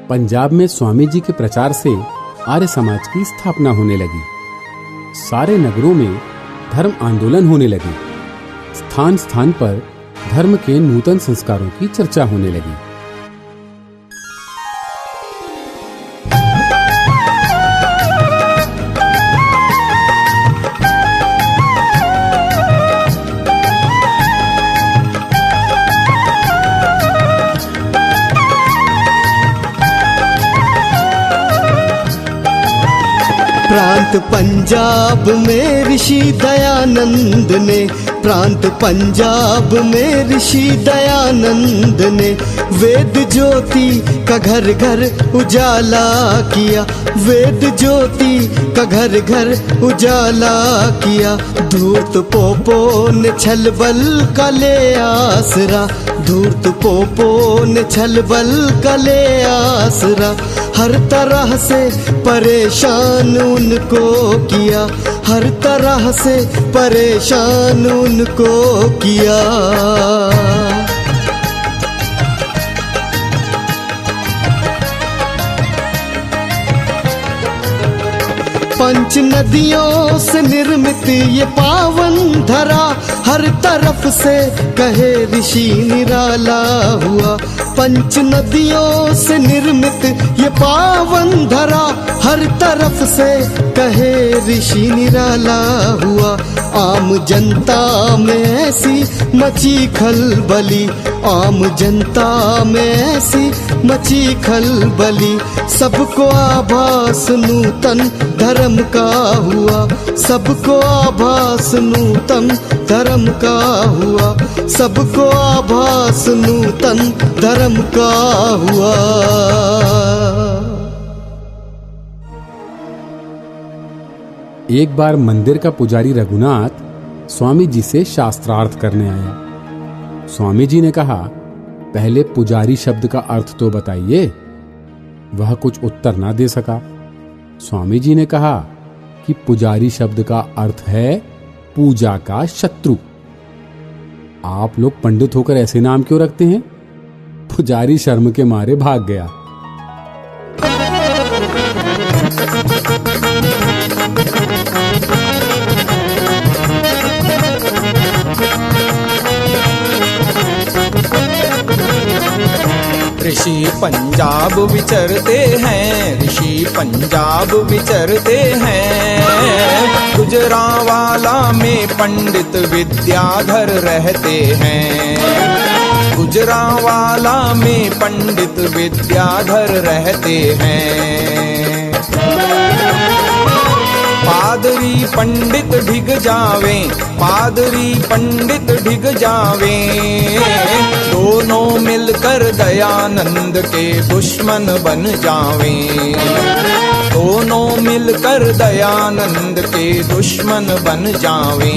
पंजाब में स्वामी जी के प्रचार से आर्य समाज की स्थापना होने लगी। सारे नगरों में धर्म आंदोलन होने लगे। स्थान स्थान पर धर्म के नूतन संस्कारों की चर्चा होने लगी। प्रांत पंजाब में ऋषि दयानंद ने, प्रांत पंजाब में ऋषि दयानंद ने वेद ज्योति का घर घर उजाला किया, वेद ज्योति का घर घर उजाला किया। धूर्त पोपो ने छल बल का ले आसरा, धूर्त पोपो ने छल बल का ले आसरा। हर तरह से परेशान उनको किया, हर तरह से परेशान उनको किया। पंच नदियों से निर्मित ये पावन धरा, हर तरफ से कहे ऋषि निराला हुआ। पंच नदियों से निर्मित ये पावन धरा, हर तरफ से कहे ऋषि निराला हुआ। आम जनता में ऐसी मची खलबली, आम जनता में ऐसी मची खलबली। सबको आभास नूतन धर्म का हुआ, सबको आभास नूतन धर्म का हुआ, सबको आभास नूतन धर्म का हुआ। एक बार मंदिर का पुजारी रघुनाथ स्वामी जी से शास्त्रार्थ करने आया। स्वामी जी ने कहा, पहले पुजारी शब्द का अर्थ तो बताइए। वह कुछ उत्तर ना दे सका। स्वामी जी ने कहा कि पुजारी शब्द का अर्थ है पूजा का शत्रु। आप लोग पंडित होकर ऐसे नाम क्यों रखते हैं? पुजारी शर्म के मारे भाग गया। ऋषि पंजाब विचरते हैं, ऋषि पंजाब विचरते हैं। गुजरांवाला में पंडित विद्याधर रहते हैं, गुजरांवाला में पंडित विद्याधर रहते हैं। पादरी पंडित ढिग जावे, पादरी पंडित ढिग जावे। दोनों मिलकर दयानंद के दुश्मन बन जावे, दोनों मिलकर दयानंद के दुश्मन बन जावे।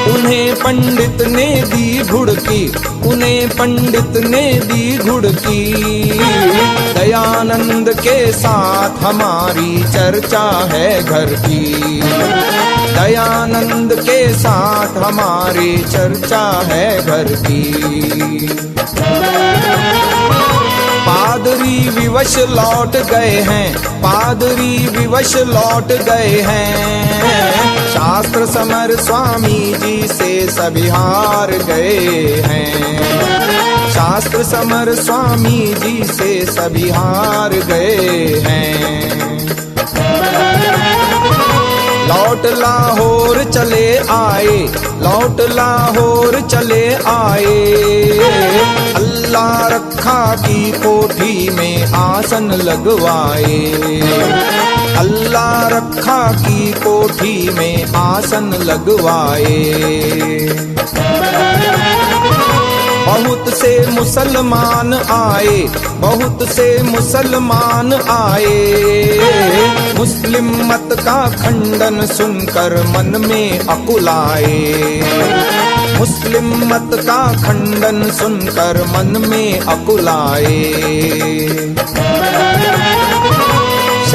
उन्हें पंडित ने दी घुड़की, उन्हें पंडित ने दी घुड़की। दयानंद के साथ हमारी चर्चा है घर की, दयानंद के साथ हमारी चर्चा है घर की। पादरी विवश लौट गए हैं, पादरी विवश लौट गए हैं। शास्त्र समर स्वामी जी से सभी हार गए हैं, शास्त्र समर स्वामी जी से सभी हार गए हैं। लौट लाहौर चले आए, लौट लाहौर चले आए। अल्लाह रखा की कोठी में आसन लगवाए, अल्लाह रखा की कोठी में आसन लगवाए। बहुत से मुसलमान आए, बहुत से मुसलमान आए। मुस्लिम मत का खंडन सुनकर मन में अकुलाए, मुस्लिम मत का खंडन सुनकर मन में अकुलाए।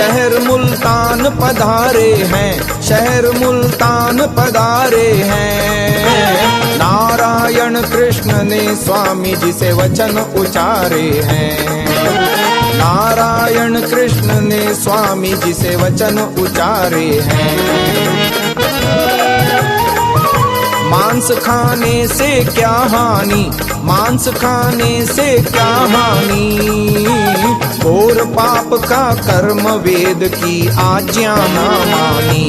शहर मुल्तान पधारे हैं, शहर मुल्तान पधारे हैं। नारायण कृष्ण ने स्वामी जी से वचन उचारे हैं, नारायण कृष्ण ने स्वामी जी से वचन उचारे हैं। मांस खाने से क्या हानि, मांस खाने से क्या हानि, घोर पाप का कर्म वेद की आज्ञा न मानी,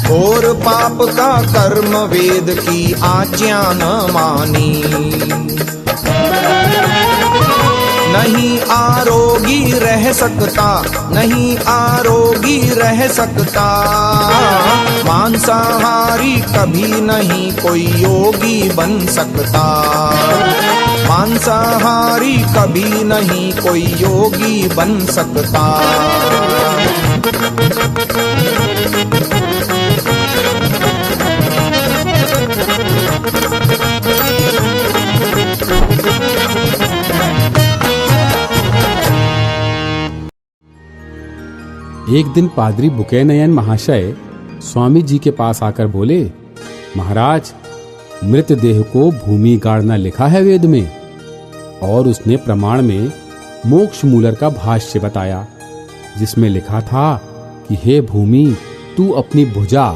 घोर पाप का कर्म वेद की आज्ञा न मानी। नहीं आरोगी रह सकता, नहीं आरोगी रह सकता, मांसाहारी कभी नहीं कोई योगी बन सकता, मांसाहारी कभी नहीं कोई योगी बन सकता। एक दिन पादरी बुकेनयन महाशय स्वामी जी के पास आकर बोले, महाराज, मृतदेह को भूमि गाड़ना लिखा है वेद में, और उसने प्रमाण में मोक्ष मूलर का भाष्य बताया, जिसमें लिखा था कि हे भूमि, तू अपनी भुजा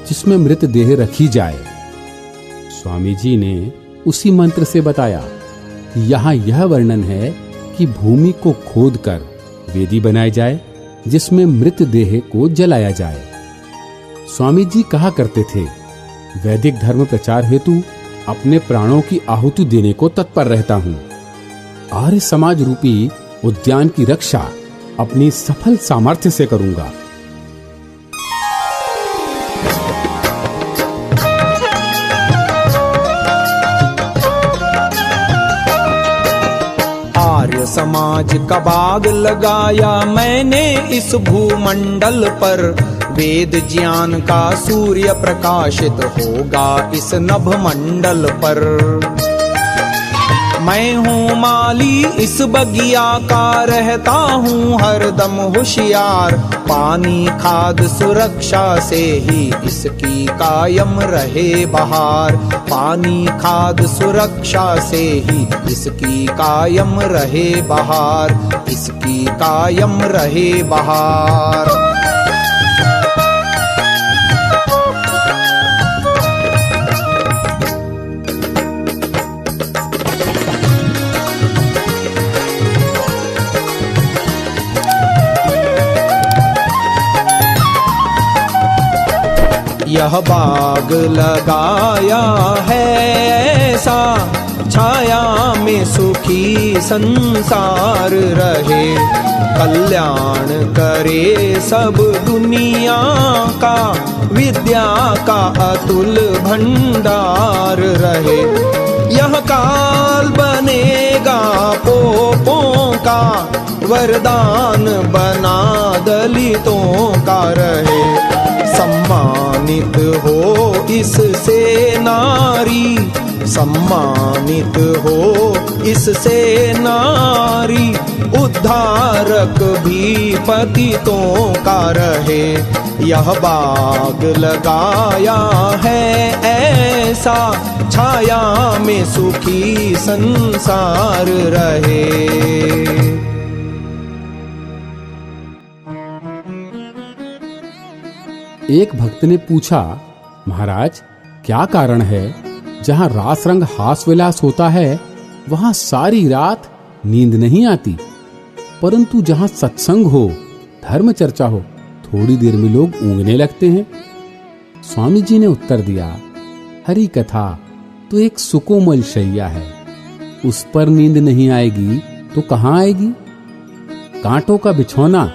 जिसमें मृतदेह रखी जाए। स्वामी जी ने उसी मंत्र से बताया कि यहाँ यह वर्णन है कि भूमि को खोदकर वेदी बनाई जाए जिसमें मृतदेह को जलाया जाए। स्वामी जी कहा करते थे, वैदिक धर्म प्रचार हेतु अपने प्राणों की आहुति देने को तत्पर रहता हूँ। आर्य समाज रूपी उद्यान की रक्षा अपनी सफल सामर्थ्य से करूंगा। आर्य समाज का बाग लगाया मैंने इस भूमंडल पर, वेद ज्ञान का सूर्य प्रकाशित होगा इस नभ मंडल पर। मैं हूँ माली इस बगिया का, रहता हूँ हरदम होशियार, पानी खाद सुरक्षा से ही इसकी कायम रहे बहार, पानी खाद सुरक्षा से ही इसकी कायम रहे बहार, इसकी कायम रहे बहार। यह बाग लगाया है ऐसा, छाया में सुखी संसार रहे, कल्याण करे सब दुनिया का, विद्या का अतुल भंडार रहे। यह काल बनेगा पोपों का, वरदान बना दलितों का रहे, सम्मानित हो इससे नारी, सम्मानित हो इससे नारी, उद्धारक भी पतितों का रहे। यह बाग लगाया है ऐसा, छाया में सुखी संसार रहे। एक भक्त ने पूछा, महाराज, क्या कारण है जहाँ रास रंग हास विलास होता है वहाँ सारी रात नींद नहीं आती, परंतु जहाँ सत्संग हो, धर्म चर्चा हो, थोड़ी देर में लोग ऊँघने लगते हैं। स्वामी जी ने उत्तर दिया, हरि कथा तो एक सुकोमल शैया है, उस पर नींद नहीं आएगी तो कहाँ आएगी? कांटों का बिछौना,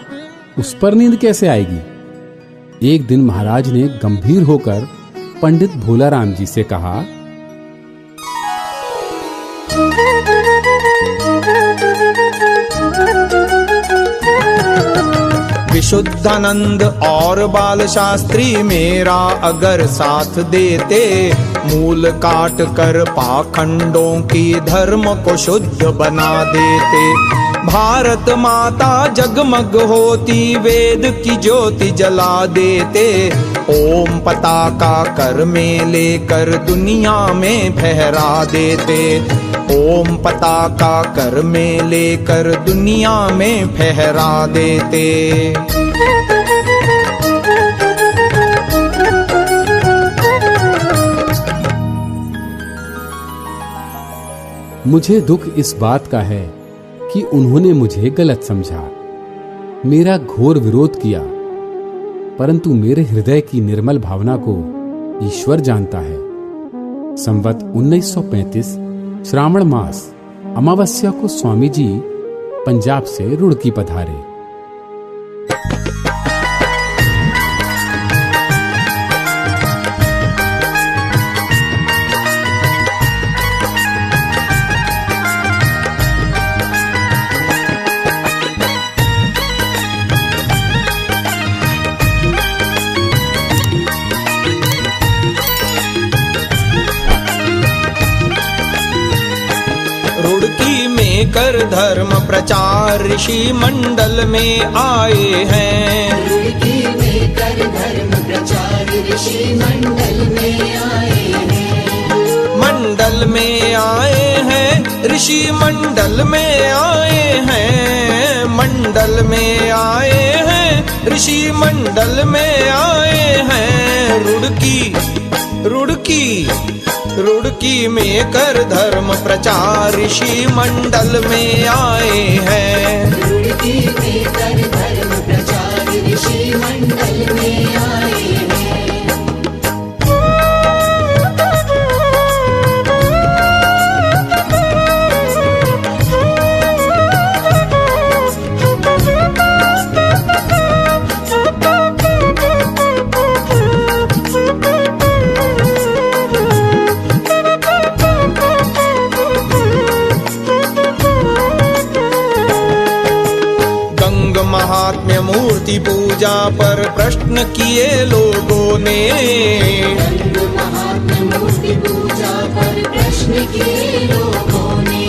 उस पर नींद कैसे आएगी? एक दिन महाराज ने गंभीर होकर पंडित भोलाराम जी से कहा, विशुद्धानंद और बाल शास्त्री मेरा अगर साथ देते, मूल काट कर पाखंडों की धर्म को शुद्ध बना देते। भारत माता जगमग होती, वेद की ज्योति जला देते। ओम पताका कर में लेकर दुनिया में फहरा देते। ओम पताका कर में लेकर दुनिया में फहरा देते। मुझे दुख इस बात का है कि उन्होंने मुझे गलत समझा, मेरा घोर विरोध किया, परंतु मेरे हृदय की निर्मल भावना को ईश्वर जानता है। संवत 1935 श्रावण मास अमावस्या को स्वामी जी पंजाब से रुड़की पधारे। रुड़की में कर धर्म प्रचार ऋषि मंडल में आए हैं। रुड़की में कर धर्म प्रचार ऋषि मंडल में आए हैं। मंडल में आए हैं, ऋषि मंडल में आए हैं। मंडल में आए हैं, ऋषि मंडल में आए हैं। रुड़की में कर धर्म प्रचार ऋषि मंडल में आए हैं। रुड़की में कर धर्म प्रचार ऋषि मंडल में आए हैं। महात्म्य मूर्ति पूजा पर प्रश्न किए लोगों ने। महात्म्य मूर्ति पूजा पर प्रश्न किए लोगों ने।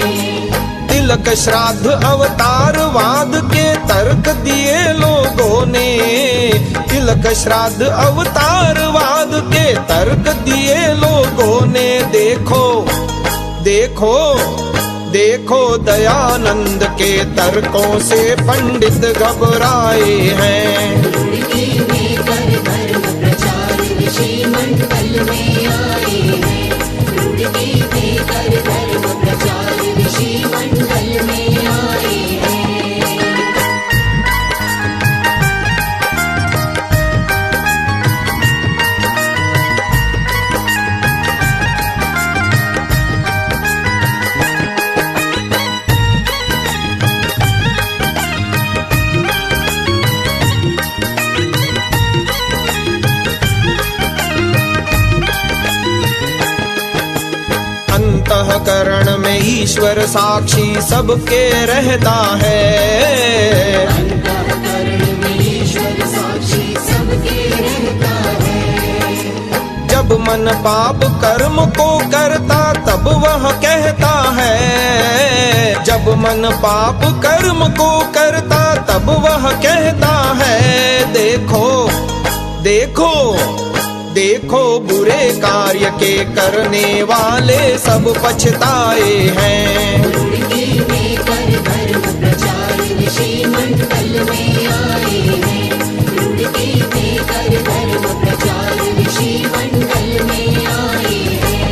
तिलक श्राद्ध अवतारवाद के तर्क दिए लोगों ने। तिलक श्राद्ध अवतारवाद के तर्क दिए लोगों ने। देखो देखो देखो दयानंद के तर्कों से पंडित घबराए हैं। रुड़की में कर धर्म प्रचार ऋषि मंडल में आए हैं। रुड़की में कर धर्म प्रचार ऋषि मंडल में आए हैं। अंतःकरण में ईश्वर साक्षी सबके रहता है। अंतःकरण में ईश्वर साक्षी सबके रहता है। जब मन पाप कर्म को करता तब वह कहता है। जब मन पाप कर्म को करता तब वह कहता है। देखो देखो देखो बुरे कार्य के करने वाले सब पछताए हैं। रुड़की में कर धर्म प्रचार ऋषि मंडल में आए हैं। रुड़की में कर धर्म प्रचार ऋषि मंडल में आए हैं।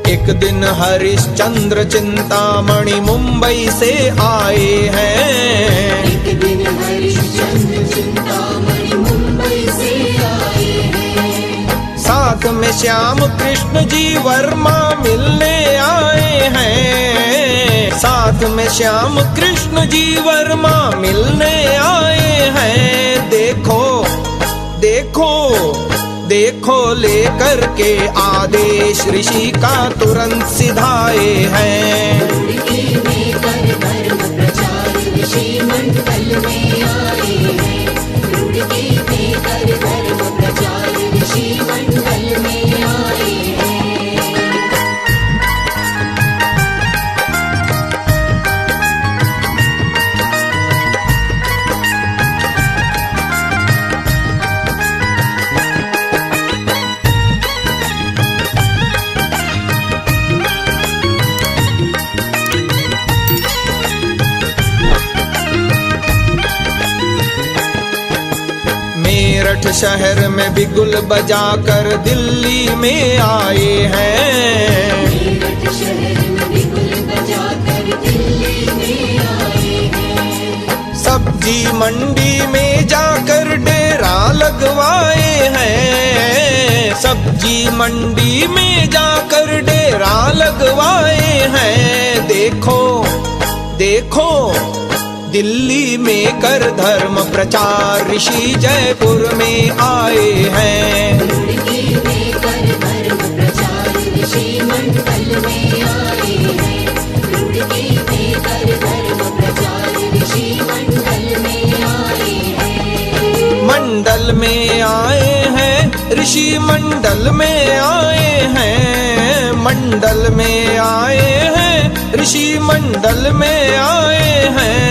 एक दिन हरिश्चंद्र चिंतामणि मुंबई से आए हैं। एक दिन हरिश्चंद्र चिंतामणि मुंबई से आए हैं। साथ में श्याम कृष्ण जी वर्मा मिलने आए हैं। साथ में श्याम कृष्ण जी वर्मा मिलने आए हैं। देखो देखो देखो लेकर के आदेश ऋषि का तुरंत सिधाए हैं। रुड़की में कर धर्म प्रचार ऋषि मंडल में आए हैं। रुड़की में कर धर्म प्रचार ऋषि मंडल में आए हैं। मेरठ शहर में बिगुल बजाकर दिल्ली में आए हैं। मेरठ शहर में बिगुल बजाकर दिल्ली में आए हैं। सब्जी मंडी में जाकर डेरा लगवाए हैं। सब्जी मंडी में जाकर डेरा लगवाए हैं। देखो देखो दिल्ली में कर धर्म प्रचार ऋषि जयपुर में आए हैं। रुड़की में कर धर्म प्रचार ऋषि मंडल में आए हैं। रुड़की में कर धर्म प्रचार ऋषि मंडल में आए हैं। मंडल में आए हैं ऋषि मंडल में आए हैं। मंडल में आए हैं ऋषि मंडल में आए हैं।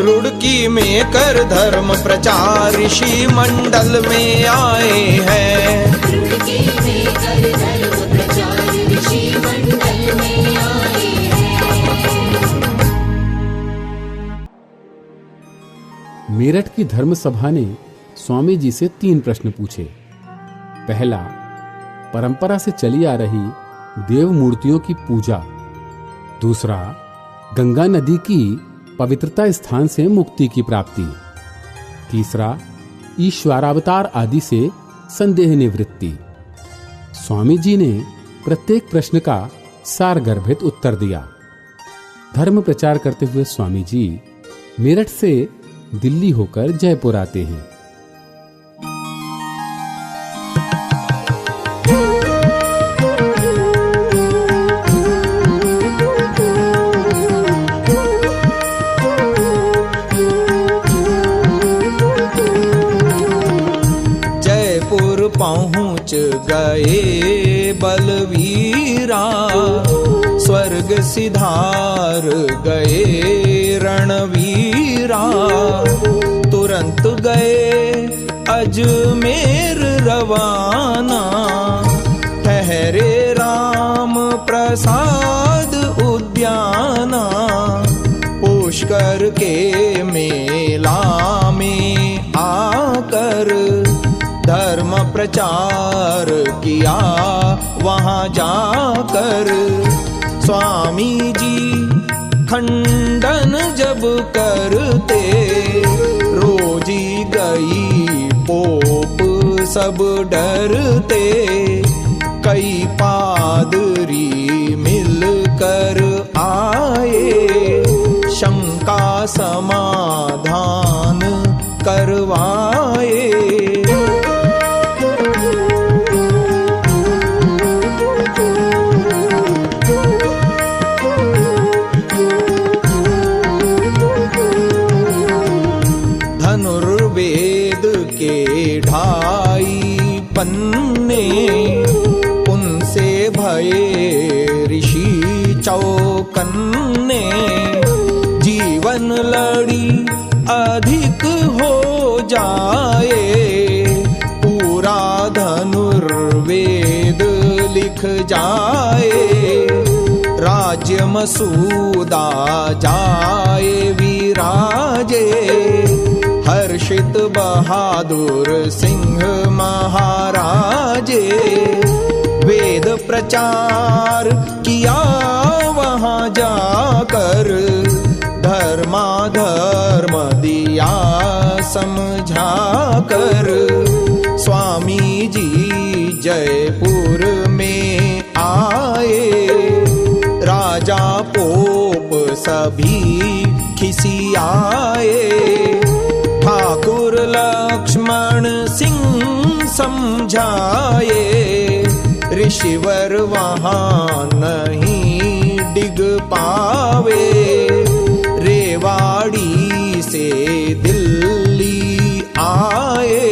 रुड़की में कर धर्म प्रचार ऋषि मंडल में आए हैं। रुड़की में कर धर्म प्रचार ऋषि मंडल में आए हैं। मेरठ की धर्म सभा ने स्वामी जी से 3 प्रश्न पूछे। पहला, परंपरा से चली आ रही देव मूर्तियों की पूजा। दूसरा, गंगा नदी की पवित्रता स्थान से मुक्ति की प्राप्ति। तीसरा, ईश्वरावतार आदि से संदेह निवृत्ति। स्वामी जी ने प्रत्येक प्रश्न का सारगर्भित उत्तर दिया। धर्म प्रचार करते हुए स्वामी जी मेरठ से दिल्ली होकर जयपुर आते हैं। पहुँच गए बलवीरा, स्वर्ग सिधार गए रणवीरा। तुरंत गए अजमेर रवाना, ठहरे राम प्रसाद उद्याना। पुष्कर के मेला में आकर धर्म प्रचार किया, वहाँ जाकर स्वामी जी खंडन जब करते। रोजी गई पोप सब डरते, कई पादरी मिलकर आए, शंका समाधान करवाए। धनुर्वेद के 2.5 पन्ने, उनसे भये ऋषि चौकन्ने। जीवन लड़ी अधिक हो जाए, पूरा धनुर्वेद लिख जाए। राज्य मसूदा जाए विराजे, हर्षित बहादुर सिंह महाराजे। वेद प्रचार किया वहाँ जाकर, धर्माधर्म दिया समझाकर। स्वामी जी जयपुर में आए, राजा पोप सभी खिसियाए। ठाकुर लक्ष्मण समझाए, ऋषिवर वहां नहीं डिग पावे। रेवाड़ी से दिल्ली आए,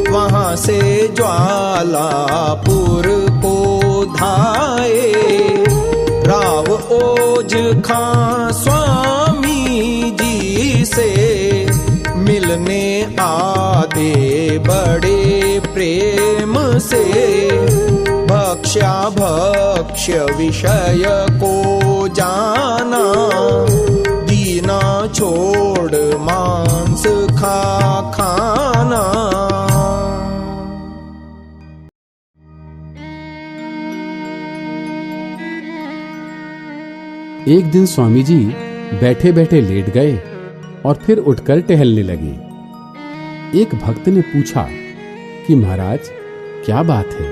वहां से ज्वालापुर को धाए। राव ओज खां स्वामी जी से मिलने आदे बड़े प्रेम से। भक्ष्या भक्ष्य विषय को जाना, दीना छोड़ मांस खाना। एक दिन स्वामी जी बैठे बैठे लेट गए और फिर उठकर टहलने लगे। एक भक्त ने पूछा कि महाराज क्या बात है,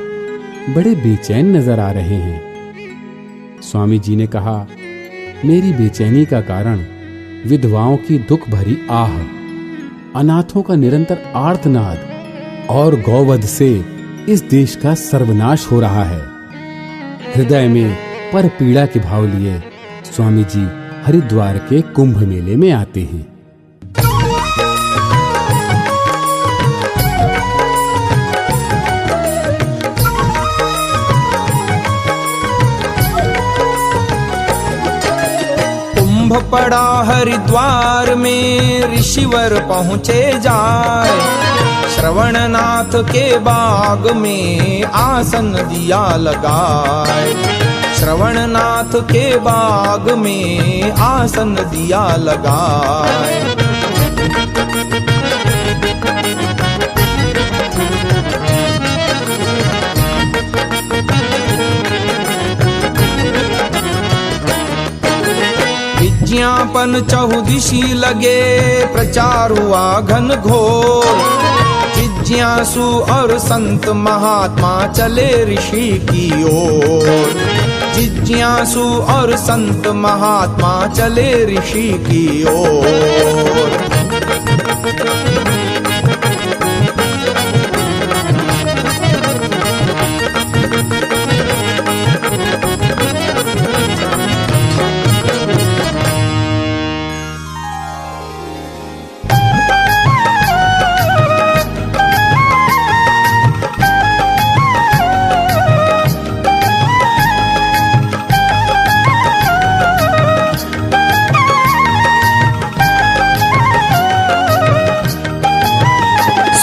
बड़े बेचैन नजर आ रहे हैं। स्वामी जी ने कहा, मेरी बेचैनी का कारण विधवाओं की दुख भरी आह, अनाथों का निरंतर आर्तनाद और गौवध से इस देश का सर्वनाश हो रहा है। हृदय में पर पीड़ा के भाव लिए स्वामी जी हरिद्वार के कुंभ मेले में आते हैं। कुंभ पड़ा हरिद्वार में, ऋषिवर पहुँचे जाए। श्रवणनाथ के बाग में आसन दिया लगाए। श्रवणनाथ के बाग में आसन दिया लगाए। विज्ञापन चहुदिशी लगे, प्रचार हुआ घन घोर। जिज्ञासु और संत महात्मा चले ऋषि की ओर। जिज्ञासु और संत महात्मा चले ऋषि की ओर।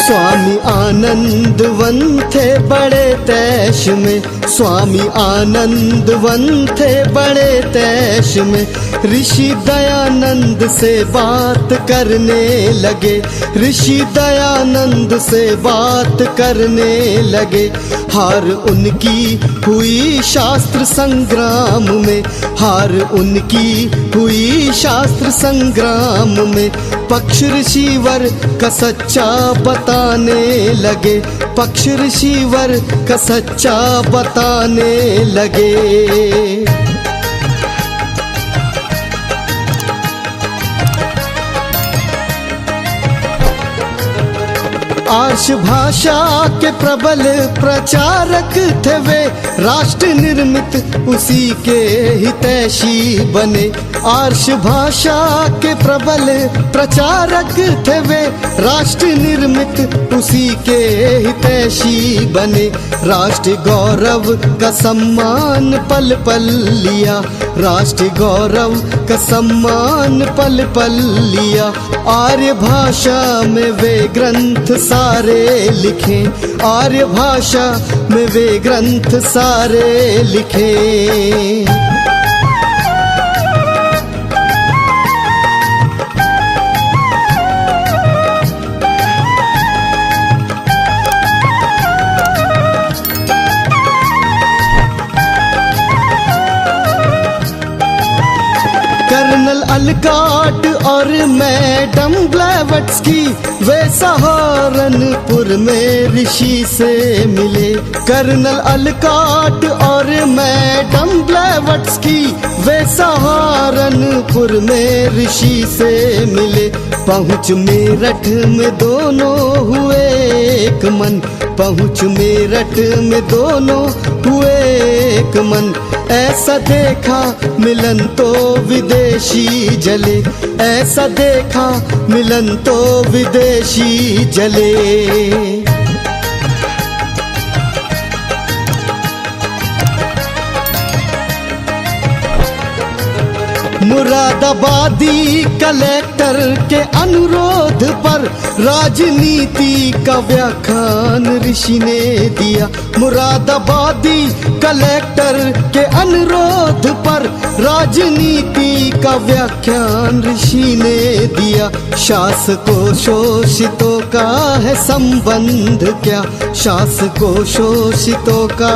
स्वामी आनंदवन थे बड़े तैश में, स्वामी आनंदवन थे बड़े तैश में। ऋषि दयानंद से बात करने लगे, ऋषि दयानंद से बात करने लगे। हार उनकी हुई शास्त्र संग्राम में, हार उनकी हुई शास्त्र संग्राम में। पक्ष ऋषिवर का सच्चा बताने लगे, पक्ष ऋषिवर का सच्चा बताने लगे। आर्ष भाषा के प्रबल प्रचारक थे वे, राष्ट्र निर्मित उसी के हितैषी बने। आर्ष भाषा के प्रबल प्रचारक थे वे, राष्ट्र निर्मित उसी के हितैषी बने। राष्ट्र गौरव का सम्मान पल पल लिया, राष्ट्र गौरव का सम्मान पल पल लिया। आर्य भाषा में वे ग्रंथ सारे लिखे, आर्य भाषा में वे ग्रंथ सारे लिखे। कर्नल अलकाट और मैडम ब्लेवत्स्की वे सहारनपुर में ऋषि से मिले। कर्नल अलकाट और मैडम ब्लेवत्स्की वे सहारनपुर में ऋषि से मिले। पहुँच मेरठ में दोनों हुए एक मन, पहुँच मेरठ में दोनों हुए एक मन। ऐसा देखा मिलन तो विदेशी जले, ऐसा देखा मिलन तो विदेशी जले। मुरादाबादी कलेक्टर के अनुरोध पर राजनीति का व्याख्यान ऋषि ने दिया। मुरादाबादी कलेक्टर के अनुरोध पर राजनीति का व्याख्यान ऋषि ने दिया। शासकों शोषितों का है संबंध क्या, शासकों शोषितों का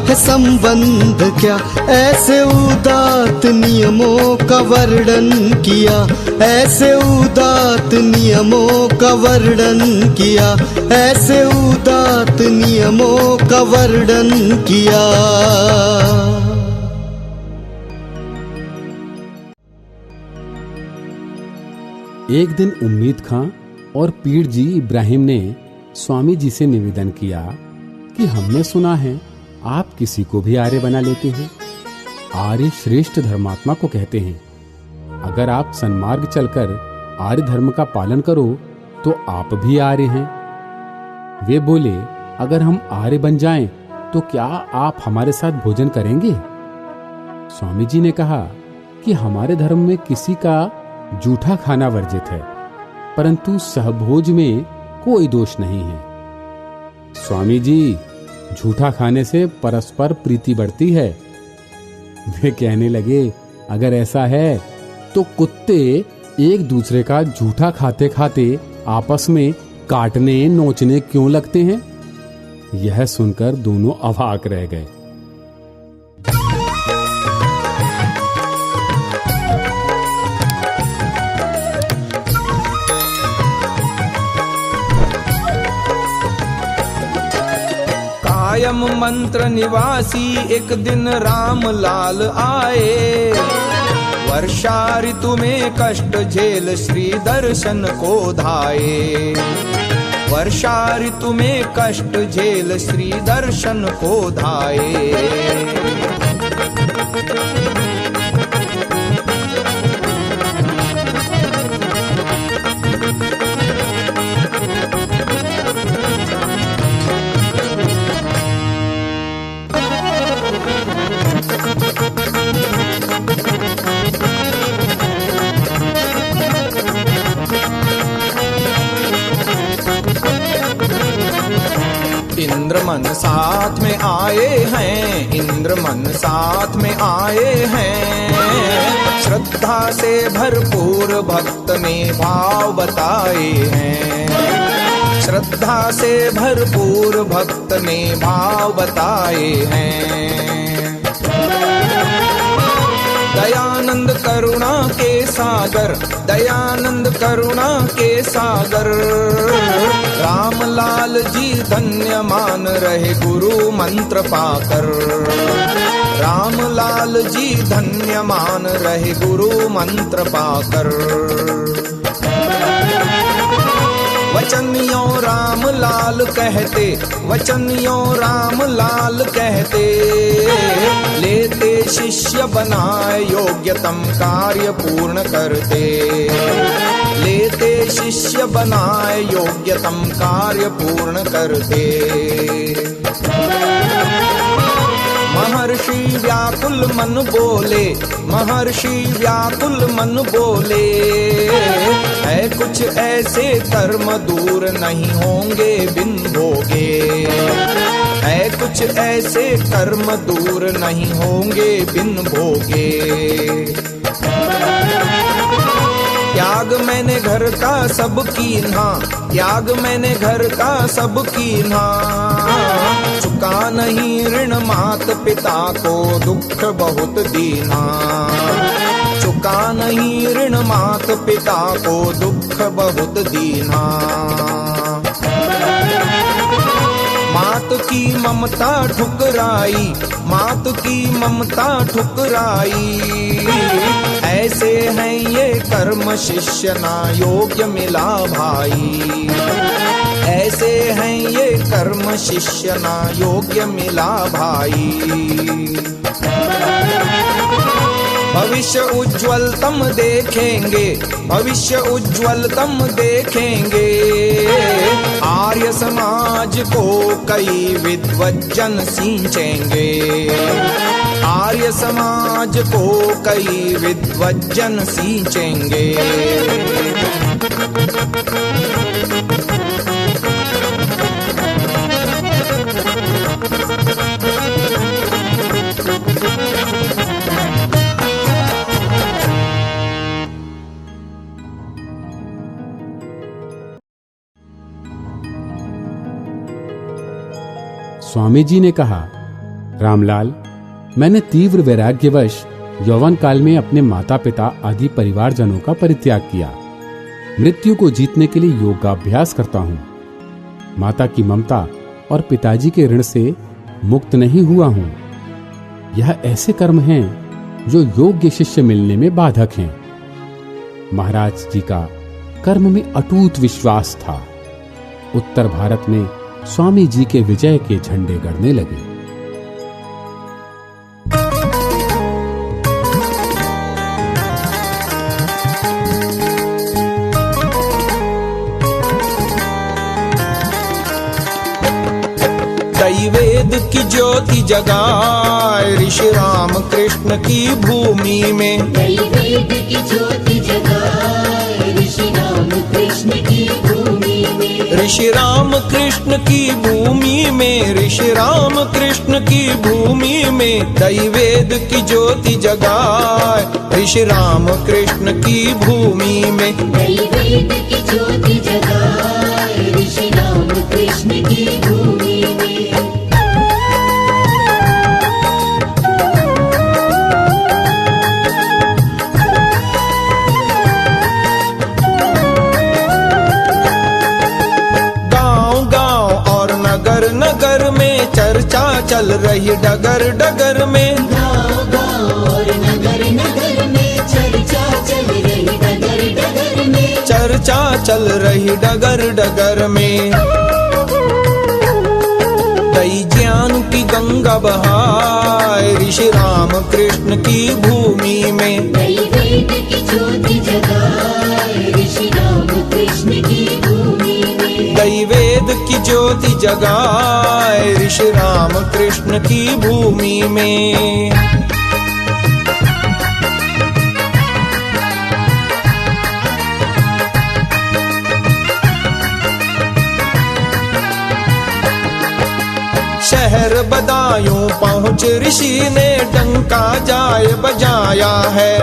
है संबंध क्या। ऐसे उदात्त नियमों का वर्णन किया, ऐसे उदात्त नियमों का वर्णन किया, ऐसे उदात्त नियमों का वर्णन किया। एक दिन उम्मीद खां और पीर जी इब्राहिम ने स्वामी जी से निवेदन किया कि हमने सुना है आप किसी को भी आर्य बना लेते हैं। आर्य श्रेष्ठ धर्मात्मा को कहते हैं। अगर आप सन्मार्ग चलकर आर्य धर्म का पालन करो तो आप भी आर्य हैं। वे बोले, अगर हम आर्य बन जाएं तो क्या आप हमारे साथ भोजन करेंगे? स्वामी जी ने कहा कि हमारे धर्म में किसी का जूठा खाना वर्जित है, परंतु सहभोज में कोई दोष नहीं है। स्वामी जी, झूठा खाने से परस्पर प्रीति बढ़ती है। वे कहने लगे, अगर ऐसा है तो कुत्ते एक दूसरे का झूठा खाते खाते आपस में काटने नोचने क्यों लगते हैं? यह सुनकर दोनों अवाक रह गए। कायम मंत्र निवासी एक दिन राम लाल आए। वर्षा ऋतु में कष्ट झेल श्री दर्शन को धाये। वर्षा ऋतु में कष्ट झेल श्री दर्शन को धाये। इंद्र मन साथ में आए हैं, इंद्र मन साथ में आए हैं। श्रद्धा से भरपूर भक्त ने भाव बताए हैं। श्रद्धा से भरपूर भक्त ने भाव बताए हैं। दयानंद करुणा के सागर, दयानंद करुणा के सागर। रामलाल जी धन्य मान रहे गुरु मंत्र पाकर। रामलाल जी धन्य मान रहे गुरु मंत्र पाकर। वचनियों राम लाल कहते, वचनियों राम लाल कहते। लेते शिष्य बनाए योग्यतम कार्य पूर्ण करते। लेते शिष्य बनाए योग्यतम कार्य पूर्ण करते। महर्षि व्याकुल मन बोले, महर्षि व्याकुल मन बोले। है कुछ ऐसे कर्म दूर नहीं होंगे बिन भोगे। है कुछ ऐसे कर्म दूर नहीं होंगे बिन भोगे। त्याग मैंने घर का सब कीन्हा, त्याग मैंने घर का सब कीन्हा। चुका नहीं ऋण मात पिता को दुख बहुत दीना। चुका नहीं ऋण मात पिता को दुख बहुत दीना। मात की ममता ठुकराई, मात की ममता ठुकराई। ऐसे हैं ये कर्म शिष्य ना योग्य मिला भाई। ऐसे हैं ये कर्म शिष्य ना योग्य मिला भाई। भविष्य उज्ज्वल तम देखेंगे, भविष्य उज्ज्वल तम देखेंगे। आर्य समाज को कई विद्वज्जन सींचेंगे, आर्य समाज को कई विद्वज्जन सींचेंगे। स्वामी जी ने कहा, रामलाल, मैंने तीव्र वैराग्यवश यौवन काल में अपने माता पिता आदि परिवारजनों का परित्याग किया। मृत्यु को जीतने के लिए योगाभ्यास करता हूं। माता की ममता और पिताजी के ऋण से मुक्त नहीं हुआ हूं। यह ऐसे कर्म हैं जो योग्य शिष्य मिलने में बाधक हैं। महाराज जी का कर्म में अटूट विश्वास था। उत्तर भारत में स्वामी जी के विजय के झंडे गड़ने लगे। दैवेद की ज्योति जगाए ऋषि राम कृष्ण की भूमि में, दैवेद की ज्योति जगाए ऋषि राम कृष्ण की भूमि में, ऋषि राम कृष्ण की भूमि में, ऋषि राम कृष्ण की भूमि में। दैवेद की ज्योति जगाए ऋषि राम कृष्ण की भूमि में, दैवेद की ज्योति जगाए ऋषि राम कृष्ण की भूमि में। नगर में चर्चा चल रही डगर डगर में, गाँव गाँव और नगर नगर में चर्चा चल रही डगर डगर में, चर्चा चल रही डगर डगर में। दई ज्ञान की गंगा बहाए ऋषि राम कृष्ण की भूमि में, दैवेद की ज्योति जगाए ऋषि राम कृष्ण की भूमि में, दैवेद की ज्योति जगाए ऋषि राम कृष्ण की भूमि में। शहर बदायूं पहुँच ऋषि ने डंका जाए बजाया है।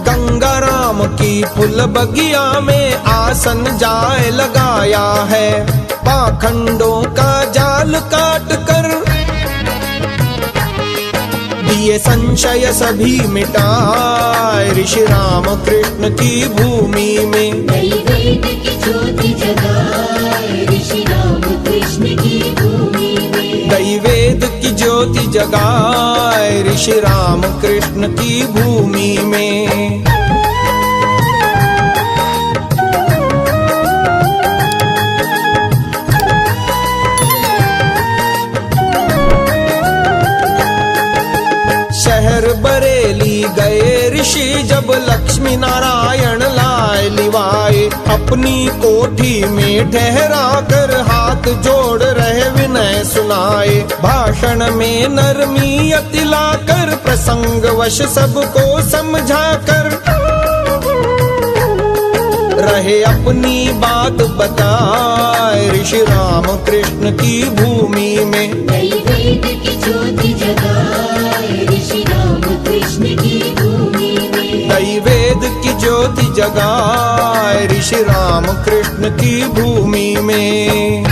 गंगा राम की फूल बगिया में आसन जाए लगाया है। पाखंडों का जाल काट कर दिए संशय सभी मिटाए ऋषि राम कृष्ण की भूमि में, दैवेद की ज्योति जगाए ऋषि राम कृष्ण की भूमि में, दैवेद की ज्योति जगाए ऋषि राम कृष्ण की भूमि में। शहर बरेली गए ऋषि जब लक्ष्मी नारायण लाए लिवाए, अपनी कोठी में ठहरा कर हाथ जोड़ रहे विनय सुनाए। भाषण में नरमी अति लाकर प्रसंग वश सबको समझा कर रहे अपनी बात बताए ऋषि राम कृष्ण की भूमि में, दैवेद की ज्योति जगाए ऋषि राम कृष्ण की भूमि में, दैवेद की ज्योति जगाए ऋषि राम कृष्ण की भूमि में।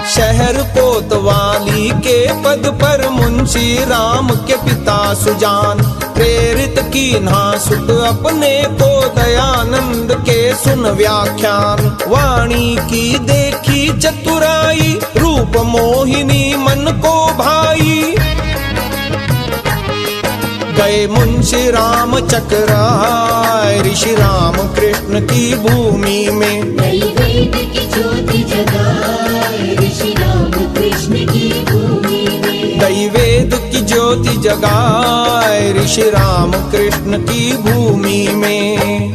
शहर कोतवाली के पद पर मुंशी राम के पिता सुजान, प्रेरित की नासुत अपने को दयानंद के सुन व्याख्यान। वाणी की देखी चतुराई, रूप मोहिनी मन को भाई, गए मुंशी राम चकराए ऋषि राम कृष्ण की भूमि में। नई वेद की ज्योति जगाए ऋषि राम कृष्ण की भूमि में। नई वेद की ज्योति जगाए ऋषि राम कृष्ण की भूमि में।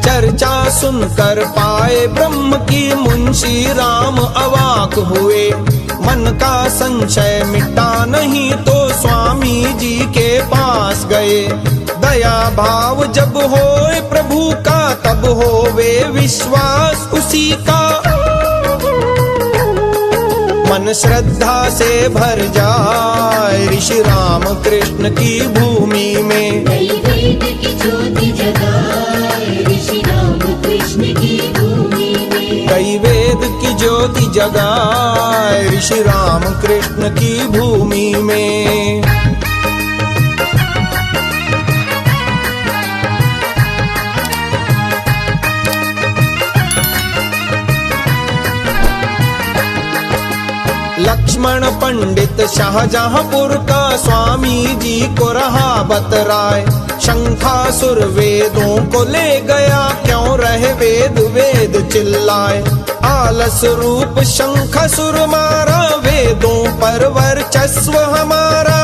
चर्चा सुनकर पाए ब्रह्म की मुंशी राम अवाक हुए। मन का संशय मिटा नहीं तो स्वामी जी के पास गए। दया भाव जब होए प्रभु का तब होवे विश्वास उसी का। मन श्रद्धा से भर जाए ऋषि राम कृष्ण की भूमि में। नई वेद की ज्योति जगाए ऋषि राम कृष्ण की भूमि में। कई वेद की ज्योति जगाए ऋषि राम कृष्ण की भूमि में। लक्ष्मण पंडित शाहजहांपुर का स्वामी जी को रहा बतराए। शंखासुर वेदों को ले गया क्यों रहे वेद वेद चिल्लाए। आलस रूप शंखासुर मारा वेदों पर वर्चस्व हमारा।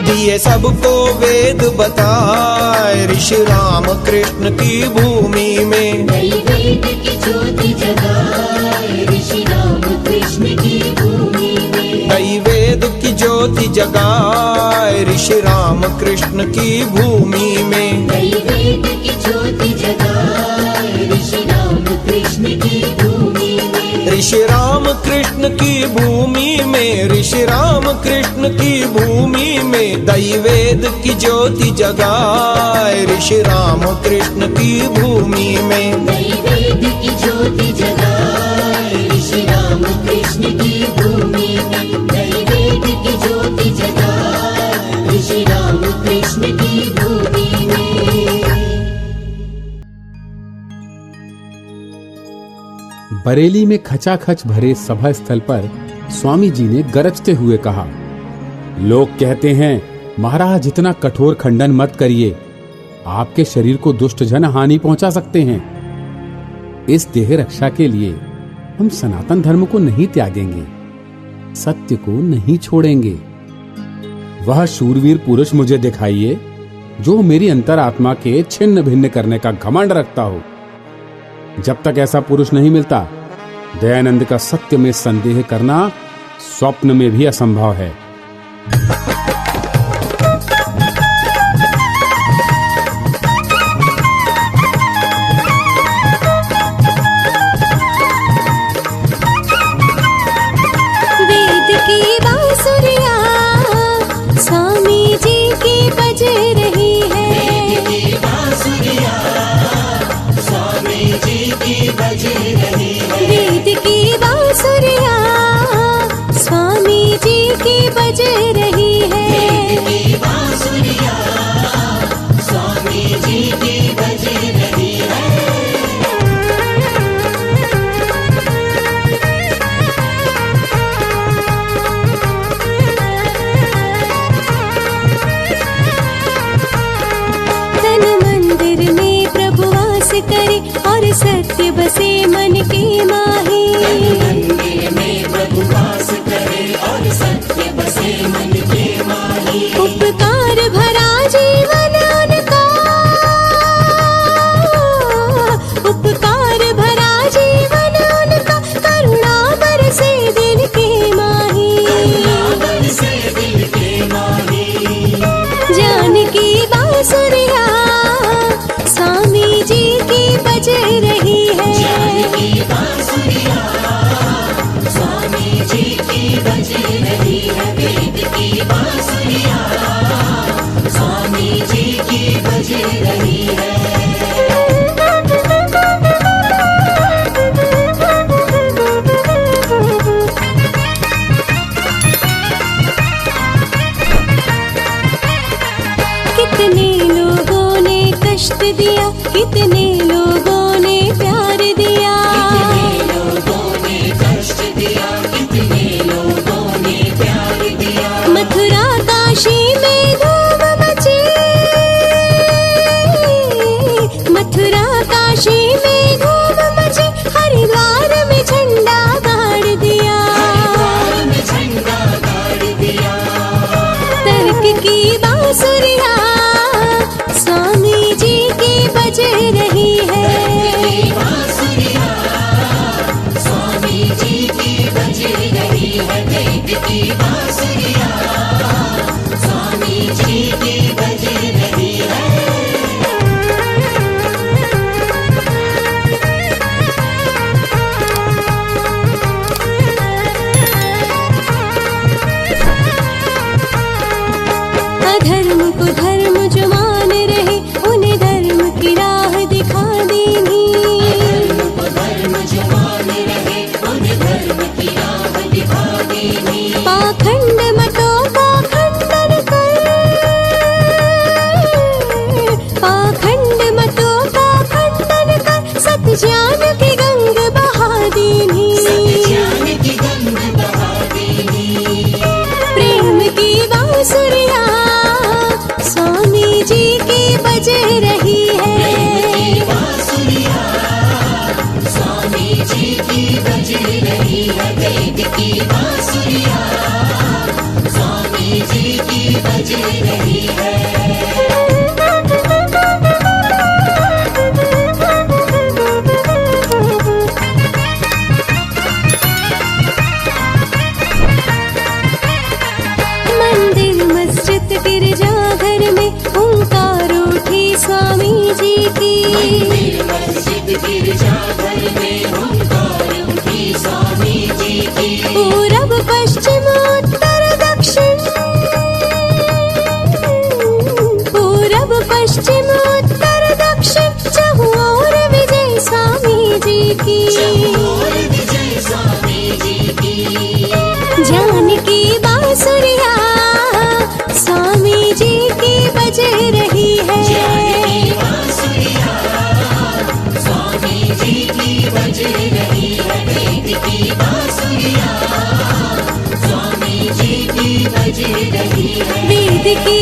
दिए सबको वेद बताए ऋषि राम कृष्ण की भूमि में। नई वेद की ज्योति जगाए ऋषि राम कृष्ण की भूमि में। नई वेद की ज्योति जगाए ऋषि राम कृष्ण की भूमि में। नई वेद की ज्योति जगाए ऋषि राम कृष्ण की भूमि में। ऋषि राम कृष्ण की भूमि में। ऋषि राम कृष्ण की भूमि में। दैवेद की ज्योति जगाए ऋषि राम कृष्ण की भूमि में। नई वेद की ज्योति जगाए ऋषि राम कृष्ण की भूमि में। नई वेद की ज्योति जगाए ऋषि राम कृष्ण की भूमि में। बरेली में खचाखच भरे सभा स्थल पर स्वामी जी ने गरजते हुए कहा, लोग कहते हैं महाराज इतना कठोर खंडन मत करिए, आपके शरीर को दुष्ट जन हानि पहुंचा सकते हैं। इस देह रक्षा के लिए हम सनातन धर्म को नहीं त्यागेंगे, सत्य को नहीं छोड़ेंगे। वह शूरवीर पुरुष मुझे दिखाइए जो मेरी अंतरात्मा के छिन्न भिन्न करने का घमंड रखता हो। जब तक ऐसा पुरुष नहीं मिलता, दयानंद का सत्य में संदेह करना स्वप्न में भी असंभव है। वेद की बांसुरियां स्वामी जी की बज रही है। वेद की बांसुरियां स्वामी जी की बज रही है। वेद की बांसुरियां स्वामी जी की बज रही है। वेद की बांसुरियां स्वामी जी की बज रही है। तन मंदिर में प्रभु वास करे और सत्य बसे मन के माही। मंदिर में प्रभु वास करे और सत्य बसे मन के माही। उपकार भरा जीवन उनका, उपकार भरा जीवन उनका, करुणा बरसे दिल के माही। बरसे दिल के माही। जानकी बांसुरियां स्वामी जी की बज रही है। जानकी बांसुरियां स्वामी जी की बज रही है। वेद की दिया, कितने लोगों ने प्यार दिया। कितने लोगों ने कष्ट दिया, कितने लोगों ने प्यार दिया। मथुरा काशी में धूम मची, मथुरा काशी में धूम मची, हरिद्वार में झंडा गाड़ दिया। हरिद्वार में झंडा गाड़ दिया। तर्क की बांसुरिया स्वामी जी की बज रही है। बांसुरिया स्वामी जी की बज रही है। वेद की बांसुरिया स्वामी जी की बज रही है। अधर्म को धर्म जो मान रहे, उन्हें धर्म की राह दिखा देनी। धर्म को धर्म जो मान रहे, उन्हें धर्म की राह दिखा देनी। पाखंड मतों का खंडन कर, पाखंड मतों का खंडन कर, सत ज्ञान की गंग बहा देनी। ज्ञान की गंग बहा देनी। प्रेम की बांसुरिया स्वामी जी की बज रही है। बांसुरिया स्वामी जी की बज रही है। वेद की बांसुरिया स्वामी जी की बज रही है। मंदिर मस्जिद गिरजाघर में ओंकार उठी स्वामी जी की। मंदिर मस्जिद गिरजाघर में ओंकार उठी स्वामी जी की। पूरब पश्चिम उत्तर दक्षिण, पूरब पश्चिम उत्तर दक्षिण, चहुँ ओर विजय स्वामी जी की। और विजय स्वामी जी की। जानकी बांसुरिया स्वामी जी की बज रही है। बांसुरिया स्वामी जी की बज रही है। वेद की बांसुरिया स्वामी जी की बज रही है। वेद की